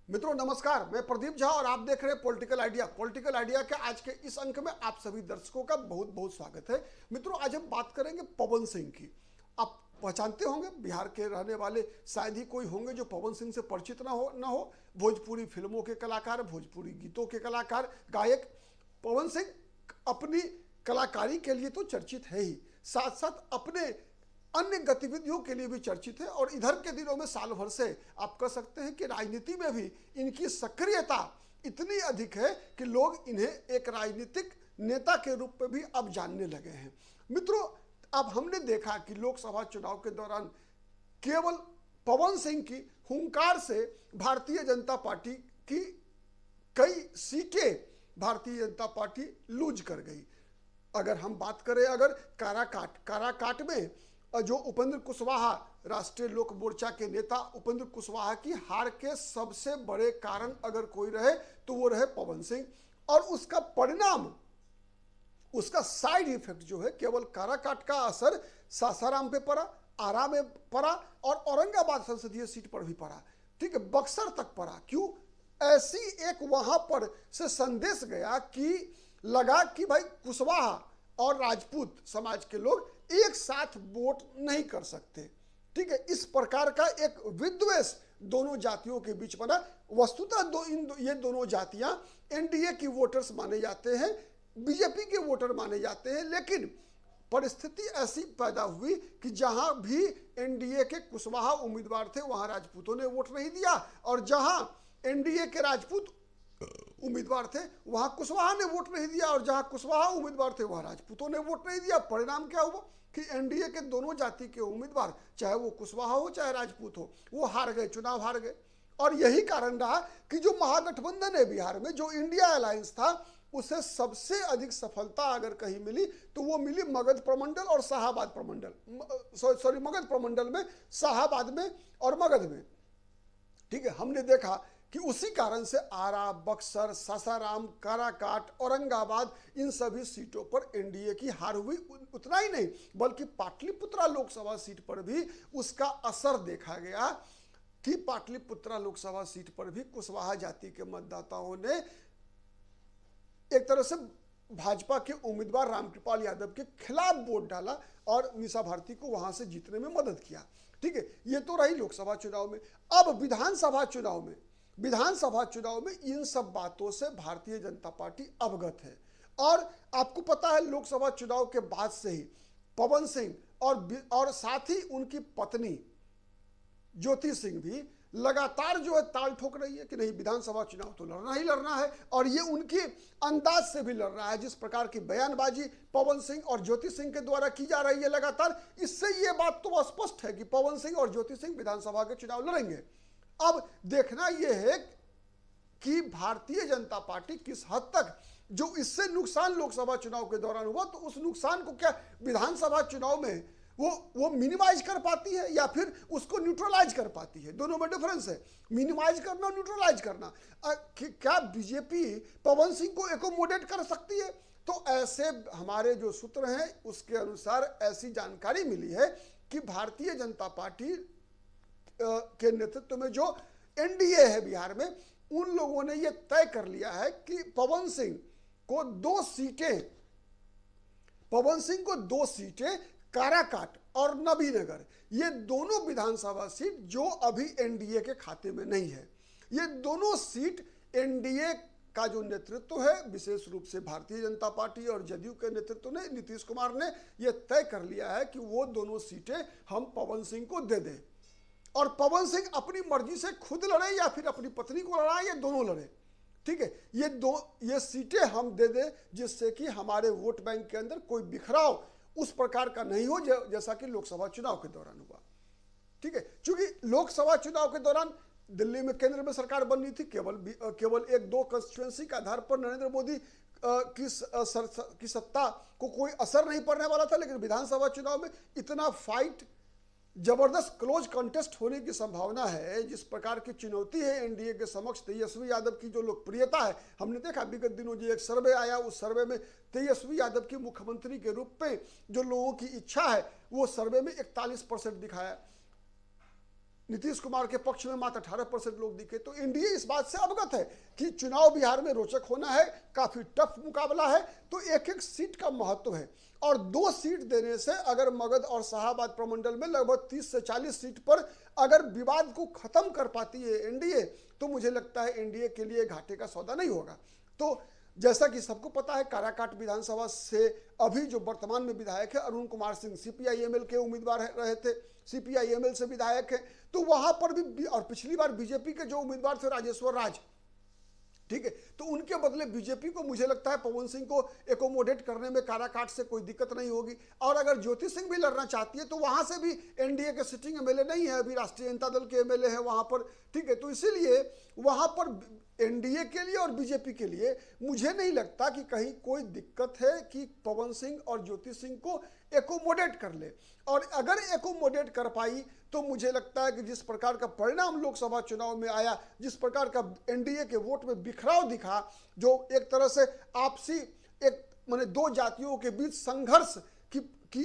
मित्रों नमस्कार, मैं प्रदीप झा और आप देख रहे हैं पॉलिटिकल आइडिया। पॉलिटिकल आइडिया के आज के इस अंक में आप सभी दर्शकों का बहुत बहुत स्वागत है। मित्रों आज हम बात करेंगे पवन सिंह की। आप पहचानते होंगे, बिहार के रहने वाले शायद ही कोई होंगे जो पवन सिंह से परिचित ना हो। भोजपुरी फिल्मों के कलाकार, भोजपुरी गीतों के कलाकार, गायक पवन सिंह अपनी कलाकारी के लिए तो चर्चित है ही, साथ साथ अपने अन्य गतिविधियों के लिए भी चर्चित है। और इधर के दिनों में साल भर से आप कह सकते हैं कि राजनीति में भी इनकी सक्रियता इतनी अधिक है कि लोग इन्हें एक राजनीतिक नेता के रूप में भी अब जानने लगे हैं। मित्रों अब हमने देखा कि लोकसभा चुनाव के दौरान केवल पवन सिंह की हुंकार से भारतीय जनता पार्टी की कई सीटें भारतीय जनता पार्टी लूज कर गई। अगर हम बात करें अगर काराकाट में जो उपेंद्र कुशवाहा, राष्ट्रीय लोक मोर्चा के नेता उपेंद्र कुशवाहा की हार के सबसे बड़े कारण अगर कोई रहे तो वो रहे पवन सिंह। और उसका परिणाम, उसका साइड इफेक्ट जो है, केवल काराकाट का असर सासाराम पे पड़ा, आरा में पड़ा और औरंगाबाद संसदीय सीट पर भी पड़ा। ठीक है, बक्सर तक पड़ा। क्यों? ऐसी एक वहां पर से संदेश गया कि लगा कि भाई कुशवाहा और राजपूत समाज के लोग एक साथ वोट नहीं कर सकते। ठीक है, इस प्रकार का एक विद्वेष दोनों जातियों के बीच बना। वस्तुतः ये दोनों जातियां एनडीए की वोटर्स माने जाते हैं, बीजेपी के वोटर माने जाते हैं, लेकिन परिस्थिति ऐसी पैदा हुई कि जहां भी एनडीए के कुशवाहा उम्मीदवार थे वहां राजपूतों ने वोट नहीं दिया, और जहां एनडीए के राजपूत उम्मीदवार थे वहां कुशवाहा ने वोट नहीं दिया, और जहां कुशवाहा उम्मीदवार थे वहां राजपूतों ने वोट नहीं दिया। परिणाम क्या हुआ कि एनडीए के दोनों जाति के उम्मीदवार, चाहे वो कुशवाहा हो चाहे राजपूत हो, वो हार गए, चुनाव हार गए। और यही कारण रहा कि जो महागठबंधन है बिहार में, जो इंडिया अलायंस था, उसे सबसे अधिक सफलता अगर कहीं मिली तो वो मिली मगध प्रमंडल और शाहाबाद प्रमंडल, मगध प्रमंडल में, शाहाबाद में और मगध में। ठीक है, हमने देखा कि उसी कारण से आरा, बक्सर, सासाराम, काराकाट, औरंगाबाद, इन सभी सीटों पर एनडीए की हार हुई। उतना ही नहीं बल्कि पाटलिपुत्रा लोकसभा सीट पर भी उसका असर देखा गया कि पाटलिपुत्रा लोकसभा सीट पर भी कुशवाहा जाति के मतदाताओं ने एक तरह से भाजपा के उम्मीदवार रामकृपाल यादव के खिलाफ वोट डाला और मीसा भारती को वहां से जीतने में मदद किया। ठीक है, ये तो रही लोकसभा चुनाव में। अब विधानसभा चुनाव में इन सब बातों से भारतीय जनता पार्टी अवगत है। और आपको पता है लोकसभा चुनाव के बाद से ही पवन सिंह और साथ ही उनकी पत्नी ज्योति सिंह भी लगातार जो है ताल ठोक रही है कि नहीं, विधानसभा चुनाव तो लड़ना ही लड़ना है। और ये उनकी अंदाज से भी लड़ रहा है, जिस प्रकार की बयानबाजी पवन सिंह और ज्योति सिंह के द्वारा की जा रही है लगातार, इससे ये बात तो स्पष्ट है कि पवन सिंह और ज्योति सिंह विधानसभा के चुनाव लड़ेंगे। अब देखना यह है कि भारतीय जनता पार्टी किस हद तक जो इससे नुकसान लोकसभा चुनाव के दौरान हुआ, तो उस नुकसान को क्या विधानसभा चुनाव में वो मिनिमाइज कर पाती है या फिर उसको न्यूट्रलाइज कर पाती है। दोनों में डिफरेंस है, मिनिमाइज करना और न्यूट्रलाइज करना। क्या बीजेपी पवन सिंह को एकोमोडेट कर सकती है? तो ऐसे हमारे जो सूत्र हैं उसके अनुसार ऐसी जानकारी मिली है कि भारतीय जनता पार्टी के नेतृत्व में जो एनडीए है बिहार में, उन लोगों ने यह तय कर लिया है कि पवन सिंह को दो सीटें काराकाट और नबीनगर, ये दोनों विधानसभा सीट जो अभी एनडीए के खाते में नहीं है, ये दोनों सीट एनडीए का जो नेतृत्व है, विशेष रूप से भारतीय जनता पार्टी और जदयू के नेतृत्व ने, नीतीश कुमार ने यह तय कर लिया है कि वो दोनों सीटें हम पवन सिंह को दे दें। और पवन सिंह अपनी मर्जी से खुद लड़े या फिर अपनी पत्नी को लड़ाए, ये दोनों लड़े। ठीक है, ये सीटें हम दे दें जिससे कि हमारे वोट बैंक के अंदर कोई बिखराव उस प्रकार का नहीं हो जैसा कि लोकसभा चुनाव के दौरान हुआ। ठीक है, क्योंकि लोकसभा चुनाव के दौरान दिल्ली में केंद्र में सरकार बननी थी, केवल एक दो कंस्टिट्यूएंसी के आधार पर नरेंद्र मोदी की सत्ता को कोई असर नहीं पड़ने वाला था। लेकिन विधानसभा चुनाव में इतना फाइट, जबरदस्त क्लोज कंटेस्ट होने की संभावना है। जिस प्रकार की चुनौती है एनडीए के समक्ष, तेजस्वी यादव की जो लोकप्रियता है, हमने देखा विगत दिनों जो एक सर्वे आया, उस सर्वे में तेजस्वी यादव की मुख्यमंत्री के रूप में जो लोगों की इच्छा है वो सर्वे में 41% दिखाया। नीतीश कुमार के पक्ष में मात्र 18% लोग दिखे। तो एनडीए इस बात से अवगत है कि चुनाव बिहार में रोचक होना है, काफी टफ मुकाबला है, तो एक एक सीट का महत्व है। और 2 सीट देने से अगर मगध और शाहाबाद प्रमंडल में लगभग 30 से 40 सीट पर अगर विवाद को खत्म कर पाती है एनडीए, तो मुझे लगता है एनडीए के लिए घाटे का सौदा नहीं होगा। तो जैसा कि सबको पता है, काराकाट विधानसभा से अभी जो वर्तमान में विधायक है अरुण कुमार सिंह सीपीआईएमएल के उम्मीदवार रहे थे, सीपीआईएमएल से विधायक है, तो वहां पर भी, और पिछली बार बीजेपी के जो उम्मीदवार थे राजेश्वर राज, ठीक है, तो उनके बदले बीजेपी को मुझे लगता है पवन सिंह को एकोमोडेट करने में काराकाट से कोई दिक्कत नहीं होगी। और अगर ज्योति सिंह भी लड़ना चाहती है तो वहां से भी एनडीए के सिटिंग एमएलए नहीं है, अभी राष्ट्रीय जनता दल के एमएलए है वहां पर, ठीक है। तो इसीलिए वहां पर एनडीए के लिए और बीजेपी के लिए मुझे नहीं लगता कि कहीं कोई दिक्कत है कि पवन सिंह और ज्योति सिंह को एकोमोडेट कर ले। और अगर एकोमोडेट कर पाई तो मुझे लगता है कि जिस प्रकार का परिणाम लोकसभा चुनाव में आया, जिस प्रकार का एनडीए के वोट में बिखराव दिखा, जो एक तरह से आपसी एक माने 2 जातियों के बीच संघर्ष की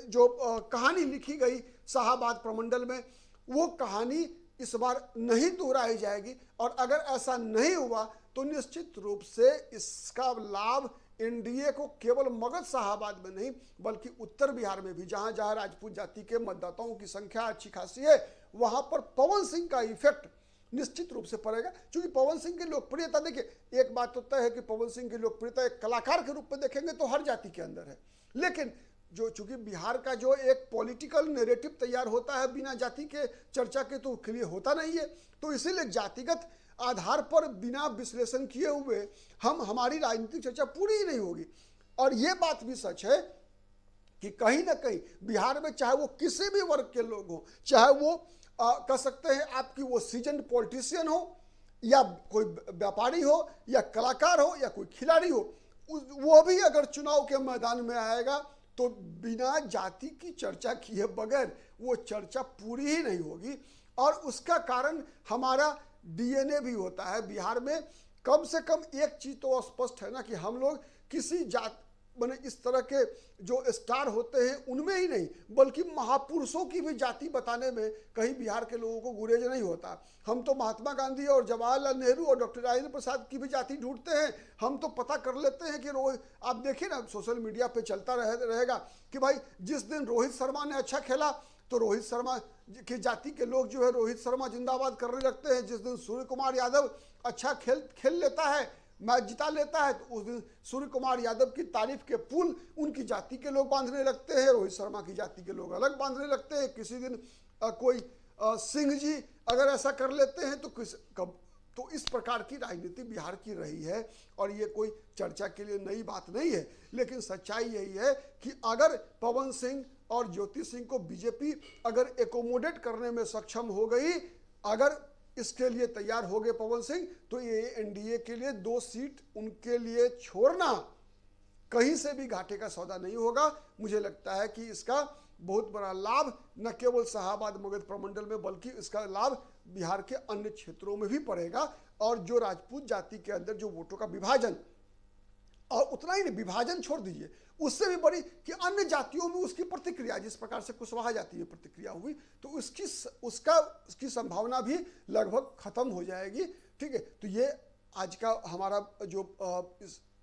जो कहानी लिखी गई शाहाबाद प्रमंडल में, वो कहानी इस बार नहीं दोहराई जाएगी। और अगर ऐसा नहीं हुआ तो निश्चित रूप से इसका लाभ एनडीए को केवल मगध शाहाबाद में नहीं बल्कि उत्तर बिहार में भी, जहां जहां राजपूत जाति के मतदाताओं की संख्या अच्छी खासी है, वहां पर पवन सिंह का इफेक्ट निश्चित रूप से पड़ेगा। क्योंकि पवन सिंह की लोकप्रियता, देखिए एक बात तो तय है कि पवन सिंह की लोकप्रियता एक कलाकार के रूप में देखेंगे तो हर जाति के अंदर है, लेकिन जो चूंकि बिहार का जो एक पॉलिटिकल नैरेटिव तैयार होता है बिना जाति के चर्चा के तो के लिए होता नहीं है, तो इसीलिए जातिगत आधार पर बिना विश्लेषण किए हुए हमारी राजनीतिक चर्चा पूरी ही नहीं होगी। और ये बात भी सच है कि कहीं ना कहीं बिहार में चाहे वो किसी भी वर्ग के लोग हो, चाहे वो कह सकते हैं आपकी वो सीजन्ड पॉलिटिशियन हो या कोई व्यापारी हो या कलाकार हो या कोई खिलाड़ी हो, वो भी अगर चुनाव के मैदान में आएगा तो बिना जाति की चर्चा किए बगैर वो चर्चा पूरी ही नहीं होगी। और उसका कारण हमारा डीएनए भी होता है बिहार में। कम से कम एक चीज तो स्पष्ट है ना कि हम लोग किसी जात माने इस तरह के जो स्टार होते हैं उनमें ही नहीं बल्कि महापुरुषों की भी जाति बताने में कहीं बिहार के लोगों को गुरेज नहीं होता। हम तो महात्मा गांधी और जवाहरलाल नेहरू और डॉक्टर राजेंद्र प्रसाद की भी जाति ढूंढते हैं, हम तो पता कर लेते हैं कि रोहित, आप देखिए ना सोशल मीडिया पे चलता रहेगा कि भाई जिस दिन रोहित शर्मा ने अच्छा खेला तो रोहित शर्मा की जाति के लोग जो है रोहित शर्मा जिंदाबाद करने लगते हैं, जिस दिन सूर्य कुमार यादव अच्छा खेल लेता है, मैच जिता लेता है, तो उस दिन सूर्य कुमार यादव की तारीफ के पुल उनकी जाति के लोग बांधने लगते हैं, रोहित शर्मा की जाति के लोग अलग बांधने लगते हैं। किसी दिन कोई सिंह जी अगर ऐसा कर लेते हैं तो इस प्रकार की राजनीति बिहार की रही है और ये कोई चर्चा के लिए नई बात नहीं है। लेकिन सच्चाई यही है कि अगर पवन सिंह और ज्योति सिंह को बीजेपी अगर एकोमोडेट करने में सक्षम हो गई, अगर इसके लिए तैयार हो गए पवन सिंह, तो ये एनडीए के लिए 2 सीट उनके लिए छोड़ना कहीं से भी घाटे का सौदा नहीं होगा। मुझे लगता है कि इसका बहुत बड़ा लाभ न केवल शाहाबाद मगध प्रमंडल में बल्कि इसका लाभ बिहार के अन्य क्षेत्रों में भी पड़ेगा। और जो राजपूत जाति के अंदर जो वोटों का विभाजन, और उतना ही नहीं, विभाजन छोड़ दीजिए, उससे भी बड़ी कि अन्य जातियों में उसकी प्रतिक्रिया, जिस प्रकार से कुशवाहा जाति में प्रतिक्रिया हुई, तो उसकी संभावना भी लगभग खत्म हो जाएगी। ठीक है, तो ये आज का हमारा जो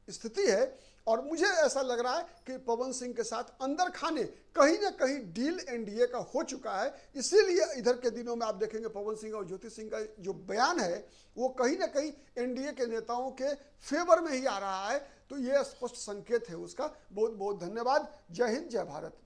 स्थिति है। और मुझे ऐसा लग रहा है कि पवन सिंह के साथ अंदर खाने कहीं ना कहीं डील एनडीए का हो चुका है। इसीलिए इधर के दिनों में आप देखेंगे पवन सिंह और ज्योति सिंह का जो बयान है वो कहीं ना कहीं एनडीए के नेताओं के फेवर में ही आ रहा है। तो ये स्पष्ट संकेत है उसका। बहुत बहुत धन्यवाद। जय हिंद, जय भारत।